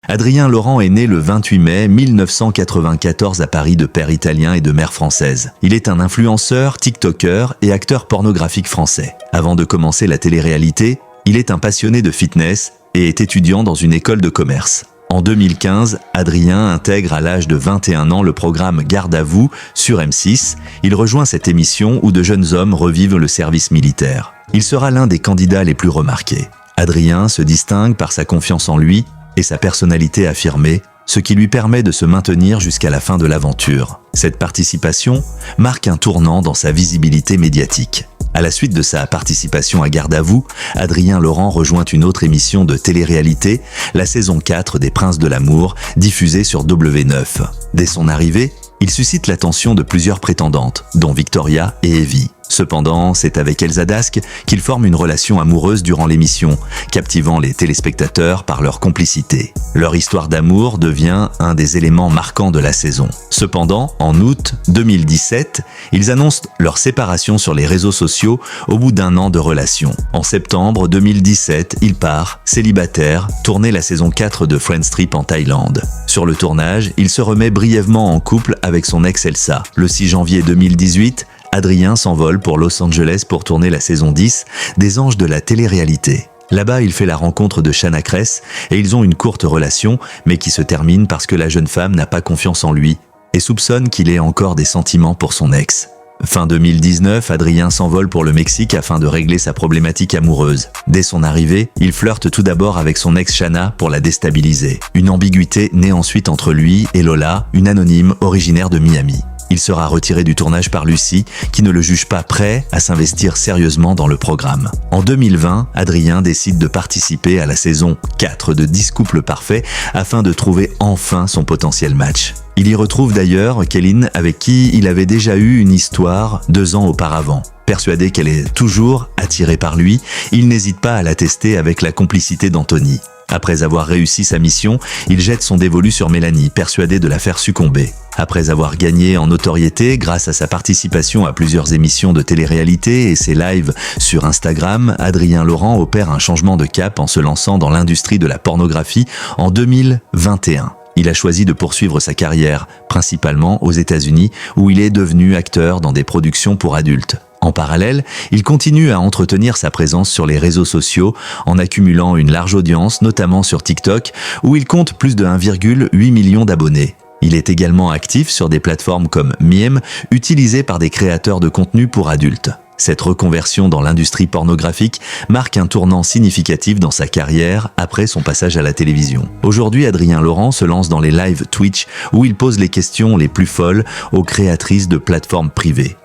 Adrien Laurent est né le 28 mai 1994 à Paris de père italien et de mère française. Il est un influenceur, tiktoker et acteur pornographique français. Avant de commencer la télé-réalité, il est un passionné de fitness et est étudiant dans une école de commerce. En 2015, Adrien intègre à l'âge de 21 ans le programme Garde à vous sur M6. Il rejoint cette émission où de jeunes hommes revivent le service militaire. Il sera l'un des candidats les plus remarqués. Adrien se distingue par sa confiance en lui et sa personnalité affirmée, ce qui lui permet de se maintenir jusqu'à la fin de l'aventure. Cette participation marque un tournant dans sa visibilité médiatique. À la suite de sa participation à Garde à vous, Adrien Laurent rejoint une autre émission de télé-réalité, la saison 4 des Princes de l'amour, diffusée sur W9. Dès son arrivée, il suscite l'attention de plusieurs prétendantes, dont Victoria et Evie. Cependant, c'est avec Elsa Dasc qu'il forme une relation amoureuse durant l'émission, captivant les téléspectateurs par leur complicité. Leur histoire d'amour devient un des éléments marquants de la saison. Cependant, en août 2017, ils annoncent leur séparation sur les réseaux sociaux au bout d'un an de relation. En septembre 2017, il part, célibataire, tourner la saison 4 de Friends Trip en Thaïlande. Sur le tournage, il se remet brièvement en couple avec son ex Elsa. Le 6 janvier 2018, Adrien s'envole pour Los Angeles pour tourner la saison 10 des Anges de la télé-réalité. Là-bas, il fait la rencontre de Shanna Kress et ils ont une courte relation, mais qui se termine parce que la jeune femme n'a pas confiance en lui et soupçonne qu'il ait encore des sentiments pour son ex. Fin 2019, Adrien s'envole pour le Mexique afin de régler sa problématique amoureuse. Dès son arrivée, il flirte tout d'abord avec son ex Shanna pour la déstabiliser. Une ambiguïté naît ensuite entre lui et Lola, une anonyme originaire de Miami. Il sera retiré du tournage par Lucie, qui ne le juge pas prêt à s'investir sérieusement dans le programme. En 2020, Adrien décide de participer à la saison 4 de 10 couples parfaits afin de trouver enfin son potentiel match. Il y retrouve d'ailleurs Kéline, avec qui il avait déjà eu une histoire 2 ans auparavant. Persuadé qu'elle est toujours attirée par lui, il n'hésite pas à la tester avec la complicité d'Anthony. Après avoir réussi sa mission, il jette son dévolu sur Mélanie, persuadé de la faire succomber. Après avoir gagné en notoriété grâce à sa participation à plusieurs émissions de télé-réalité et ses lives sur Instagram, Adrien Laurent opère un changement de cap en se lançant dans l'industrie de la pornographie en 2021. Il a choisi de poursuivre sa carrière, principalement aux États-Unis, où il est devenu acteur dans des productions pour adultes. En parallèle, il continue à entretenir sa présence sur les réseaux sociaux en accumulant une large audience, notamment sur TikTok, où il compte plus de 1,8 million d'abonnés. Il est également actif sur des plateformes comme Miem, utilisées par des créateurs de contenu pour adultes. Cette reconversion dans l'industrie pornographique marque un tournant significatif dans sa carrière après son passage à la télévision. Aujourd'hui, Adrien Laurent se lance dans les lives Twitch où il pose les questions les plus folles aux créatrices de plateformes privées.